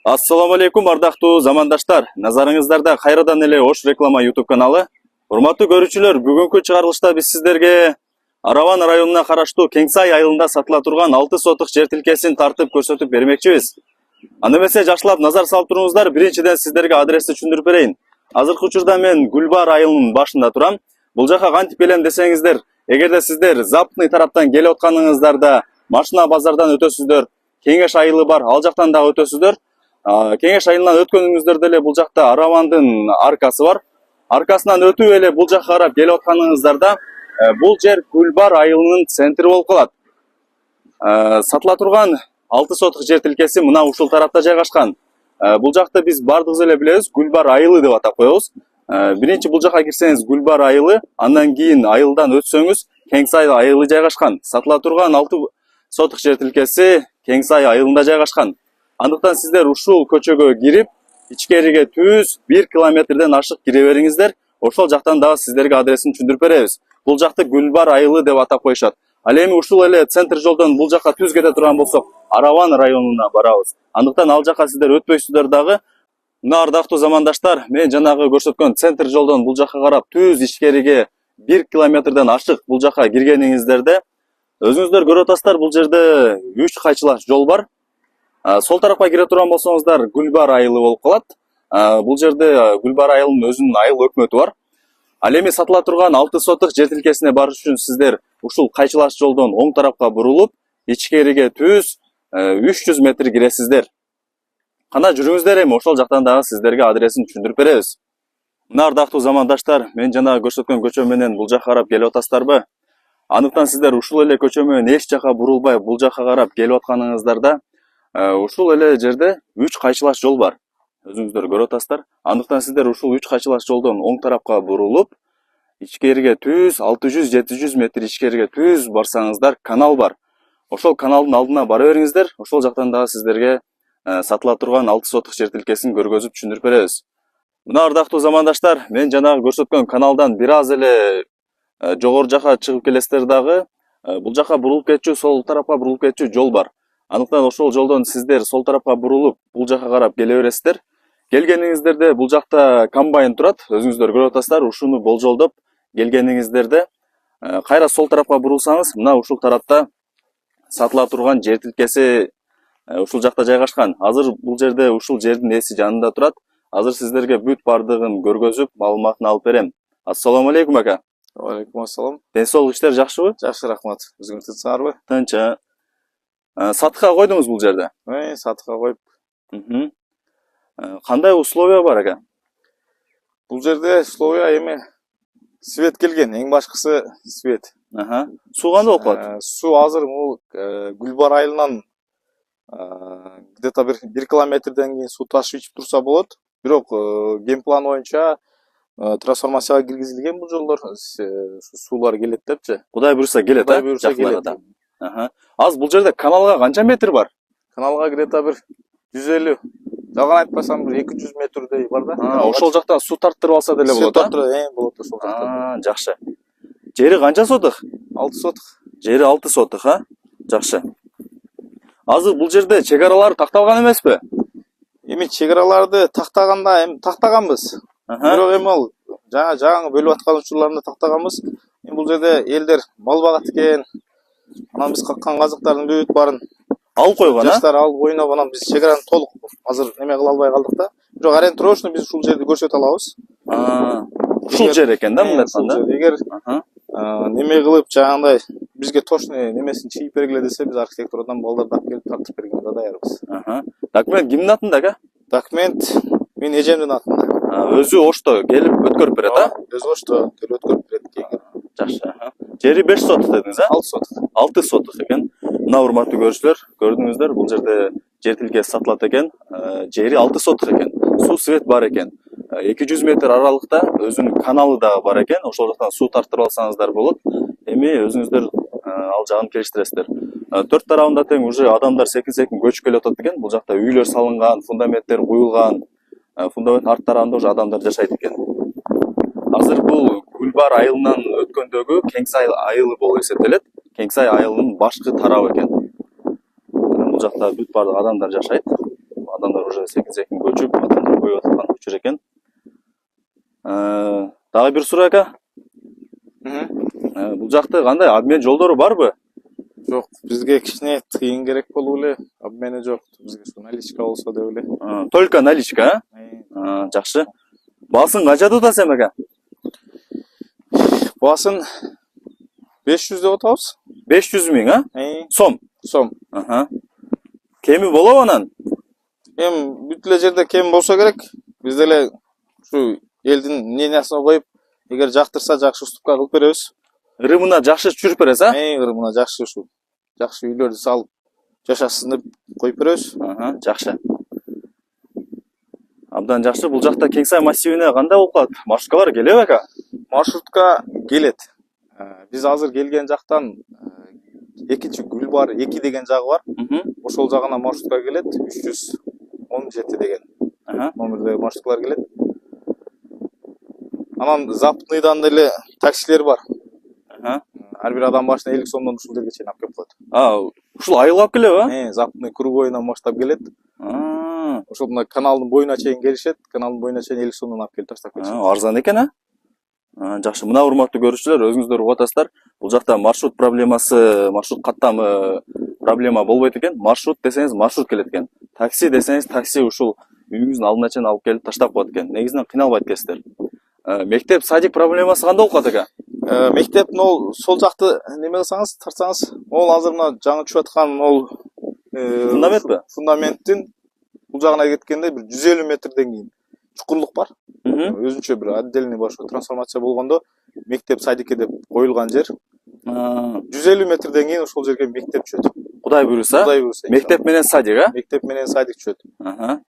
Ассаламу алейкум, ардактуу замандаштар. Назарыңыздарда кайрадан эле Ош реклама YouTube каналы. Урматтуу көрүүчүлөр, бүгүнкү чыгарылышта биз сиздерге Араван районуна караштуу Кеңсай айылында сатыла турган 6 сотук жер тилкесин тартып көрсөтүп бермекчибиз. Аны эмесе жакшылап назар салып туруңуздар. Биринчиден сиздерге адрести түшүндүрүп берейин. Азыркы учурда мен Гүлбар айылынын башында турам. Бул жака кантип келем десеңиздер, эгерде сиздер Западный тараптан келип атканыңыздарда машина базардан өтөсүздөр, Кеңеш айылы бар, ал жактан дагы өтөсүздөр. Кеңеш айылынан өткөнүңүздөрдө эле бул жакта Аравандын аркасы бар. Аркасынан өтүп эле бул жакка карап келип атканыңыздарда бул жер Гүлбар айылынын центри болуп калат. Сатыла турган 6 сотук жер тилкеси мына ушул тарапта жайгашкан. Бул жакты биз бардыгыбыз эле билебиз, Гүлбар айылы деп атап коебуз. Биринчи бул жака кирсеңиз Гүлбар айылы, андан кийин айылдан өтсөңүз Кеңсай айылы жайгашкан. Сатыла турган 6 сотук жер тилкеси Кеңсай айылында жайгашкан. Андыктан сиздер ушул көчөгө кирип, ичкериге түз 1 километрден ашык кире бериңиздер. Ошол жактан дагы сиздерге адресин түшүндүрүп беребиз. Бул жакты Гүлбар айылы деп атап коюшат. Ал эми ушул эле центр жолдон бул жакка түз кете турган болсок, Араван районуна барабыз. Андыктан ал жакка сиздер өтпөйсүздөр дагы. Мына ардактуу замандаштар, мен жанагы көрсөткөн центр жолдон бул жакка карап түз ичкериге 1 километрден ашык бул жакка киргениңиздерде өзүңүздөр көрүп атасыздар, бул жерде 3 кайчылаш жол бар. Сол тарапка кире турган болсоңуздар Гүлбар айылы болуп калат. Бул жерде Гүлбар айылынын өзүнүн айыл өкмөтү бар. Ал эми сатыла турган 6 сотук жер тилкесине барыш үчүн сиздер ушул кайчылаш жолдон оң тарапка бурулуп, ичкериге түз 300 метр киресиздер. Кана жүрүңүздөр, эми ошол жактан дагы сиздерге адресин түшүндүрүп беребиз. Мына ардактуу замандаштар, мен жана көрсөткөн көчө менен бул жакка карап келип атасыздарбы? Андыктан сиздер ушул эле көчө менен эч жака бурулбай бул жакка карап келип атканыңыздарда ушул эле жерде 3 кайчылаш жол бар. Өзүңүздөр көрүп атасыздар. Андыктан сиздер ушул 3 кайчылаш жолдон оң тарапка бурулуп, ичкериге түз 600-700 метр ичкериге түз барсаңыздар канал бар. Ошол каналдын алдына бара бериңиздер. Ошол жактан дагы сиздерге сатыла турган 6 сотук жер тилкесин көргөзүп түшүндүрүп беребиз. Мына ардактуу замандаштар, мен жанагы көрсөткөн каналдан бир аз эле жогору жака чыгып келесиздер дагы. Бул жака бурулуп кетчү, сол тарапка бурулуп кетчү жол бар. Андыктан ошол жолдон сиздер сол тарапка бурулуп, бул жака карап келе бересиздер. Келгениңиздерде бул жакта комбайн турат, өзүңүздөр көрүп атасыздар. Ушуну болжолдоп келгениңиздерде кайра сол тарапка бурулсаңыз, мына ушул тарапта сатыла турган жер тилкеси ушул жакта жайгашкан. Азыр бул жерде ушул жердин ээси жанында турат. Азыр сиздерге бүт бардыгын көргөзүп, маалыматын алып берем. Ассаламу алейкум ака. Алейкум ассалам. Ден соолук иштер жакшыбы? Жакшы, рахмат. Өзүңүз тынчсыңарбы? Тынчы. Сатыкка койдуңуз бул жерде? Сатыкка коюп. Кандай условия бар ака? Бул жерде условия эми свет келген, эң башкысы свет. Суу кандай болуп калат? Суу азыр бул Гүлбар айылынан где-то 1 километрден кийин суу ташып ичип турса болот. Бирок геймплан боюнча трансформацияга киргизилген бул жолдор, суулар келет депчи. Кудай буюрса келет, Кудай буюрса келет. Аз бул жерде каналга канча метр бар? Каналга где-то 150. Жалган айтпасам 200 метрдей бар да. Ошол жактан суу тарттырып алса деле болот, Суу тартып болот ошол жактан. Жакшы. Жери канча сотук? 6 сотук. Жери 6 сотук, Жакшы. Азыр бул жерде чек аралар такталган эмеспи? Эми чек араларды тактаганда эми тактаганбыз. Бирок эми ал жаңы бөлүп аткан учурларында тактаганбыз. Эми бул жерде элдер мал багат экен. Анан биз каккан казыктардын бүт баарын алып койгон, жаштар алып ойноп, анан биз чек араны толук азыр неме кыла албай калдык да. Бирок ориентировочно биз ушул жерди көрсөтө алабыз. Ушул жер экен да, мындай айтканда. Эгер неме кылып жаңагындай бизге точный немесин чийип бергиле десе, биз архитектурадан балдарды алып келип тартып бергенге даярбыз. Документ кимдин атында ака? Документ менин эжемдин атында. Өзү Ошто келип өткөрүп берет, Өзү Ошто келип өткөрүп берет экен. Жакшы. Жери 5 сотук дедиңиз, 6 сотук. 6 сотук экен. Мына урматтуу көрүүчүлөр, көрдүңүздөр, бул жерде жер тилкеси сатылат экен. Жери 6 сотук экен. Суу свет бар экен. 200 метр аралыкта өзүнүн каналы да бар экен. Ошол жактан суу тартырып алсаңыздар болот. Эми өзүңүздөр ал жагын келиштиресиздер. 4 тарабында тең уже адамдар секин көчүп келип атат экен. Бул жакта үйлөр салынган, фундаменттер куюлган. Фундамент арт тарабында уже адамдар жашайт экен. Азыр бул Гүлбар айылынан өткөндөгү Кеңсай айылы болуп эсептелет. Кеңсай айылынын башкы тарабы экен. Бул жакта бүт бардык адамдар жашайт. Адамдар уже секин көчүп, атандар коюп аткан учур экен. Дагы бир суроо ака. Бул жакта кандай обмен жолдору барбы? Жок, бизге кичине тыйын керек болуп эле, обмени жок. Бизге ушу наличка болсо деп эле. Только наличка, жакшы. Баасын канча тутасыз ака? Баасын 500 деп атабыз. 500 миң, сом. Сом. Кеми болобу анан? Бүт эле жерде кем болсо керек. Биз деле ушу элдин мнениясына коюп, эгер жактырса жакшы уступка кылып беребиз. Ырымына жакшы түшүрүп бересиз, Ырымына жакшы ушу. Жакшы үйлөрдү салып жашасын деп коюп беребиз. Жакшы. Абдан жакшы. Бул жакта Кеңсай массивине кандай болуп калат? Маршруткалар келеби ака? Маршрутка келет. Биз азыр келген жактан экинчи Гүлбар 2 деген жагы бар. Ошол жагына маршрутка келет 317 деген номердеги маршруткалар келет. Анан Западныйдан деле таксилер бар. Ар бир адам башына 50 сомдон ушул жерге чейин алып келип коет. Ушул айыл алып келеби? Западный кругойунан баштап келет. Ошол мына каналдын боюна чейин келишет. Каналдын боюна чейин 50 сомдон алып келип таштап кетишет. Арзан экен, Жакшы. Мына урматтуу көрүүчүлөр, өзүңүздөр угуп атасыздар. Бул жакта маршрут проблемасы, маршрут каттамы проблема болбойт экен. Маршрут десеңиз, маршрут келет экен. Такси десеңиз, такси ушул үйүңүздүн алдына чейин алып келип таштап коет экен. Негизинен кыйналбайт экенсиздер. Мектеп, садик проблемасы кандай болуп калат ака? Мектеп сол жакты неме кылсаңыз, тартсаңыз, ол азыр мына жаңы түшүп аткан Фундаментпи? Фундаменттин бул жагына кеткенде бир 150 метрден кийин чукурлук бар. Өзүнчө бир отдельный башка трансформация болгондо мектеп садикке деп коюлган жер. 150 метрден кийин ошол жерге мектеп түшөт. Кудай буйруса? Мектеп менен садик, Мектеп менен садик түшөт.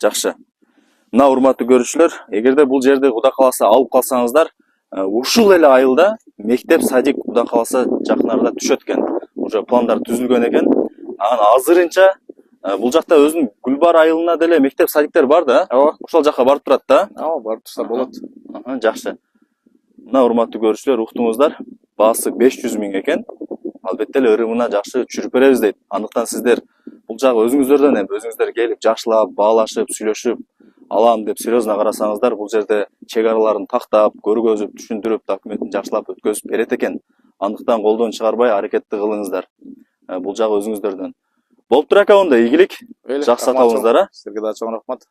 Жакшы. Мына урматтуу көрүүчүлөр, эгерде бул жерди Кудай кааласа алып калсаңыздар, ушул эле айылда мектеп садик Кудай кааласа жакын арада түшөт экен. Уже пландар түзүлгөн экен. Анан азырынча бул жакта өзүнүн Гүлбар айылына деле мектеп садиктер бар да? Ошол жакка барып турат да? Барып турса болот. Жакшы. Мына урматтуу көрүүчүлөр, уктуңуздар, баасы 500 миң экен. Албетте эле ырымына жакшы түшүрүп беребиз дейт. Андыктан сиздер бул жагы өзүңүздөрдөн өзүңүздөр келип жакшылап, баалашып, сүйлөшүп алам деп серьезно карасаңыздар, бул жерде чек араларын тактап, көргөзүп, түшүндүрүп, документин жакшылап өткөзүп берет экен. Андыктан колдон чыгарбай аракетти кылыңыздар. Бул жагы өзүңүздөрдөн. Болуптур ака, онда ийгилик. Жакшы сатабыңыздар, Силерге да чоң рахмат.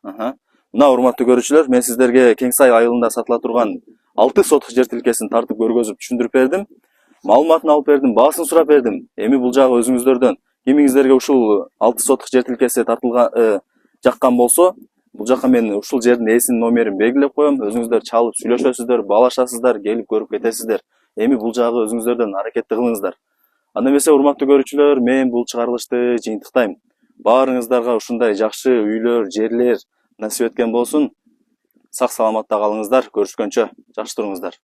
Мына урматтуу көрүүчүлөр, мен сиздерге Кеңсай айылында сатыла турган 6 сотук жер тилкесин тартып көргөзүп түшүндүрүп бердим. Маалыматын алып бердим, баасын сурап бердим. Эми бул жагы өзүңүздөрдөн. Кимиңиздерге ушул 6 сотук жер тилкеси тартылган жаккан болсо, бул жака мен ушул жердин ээсинин номерин белгилеп коем. Өзүңүздөр чалып сүйлөшөсүздөр, баалашасыздар, келип көрүп кетесиздер. Эми бул жагы өзүңүздөрдөн аракетти кылыңыздар. Анда эмесе урматтуу көрүүчүлөр, мен бул чыгарылышты жыйынтыктайм. Баарыңыздарга ушундай жакшы үйлөр, жерлер насип эткен болсун. Сак саламатта калыңыздар. Көрүшкөнчө жакшы туруңуздар.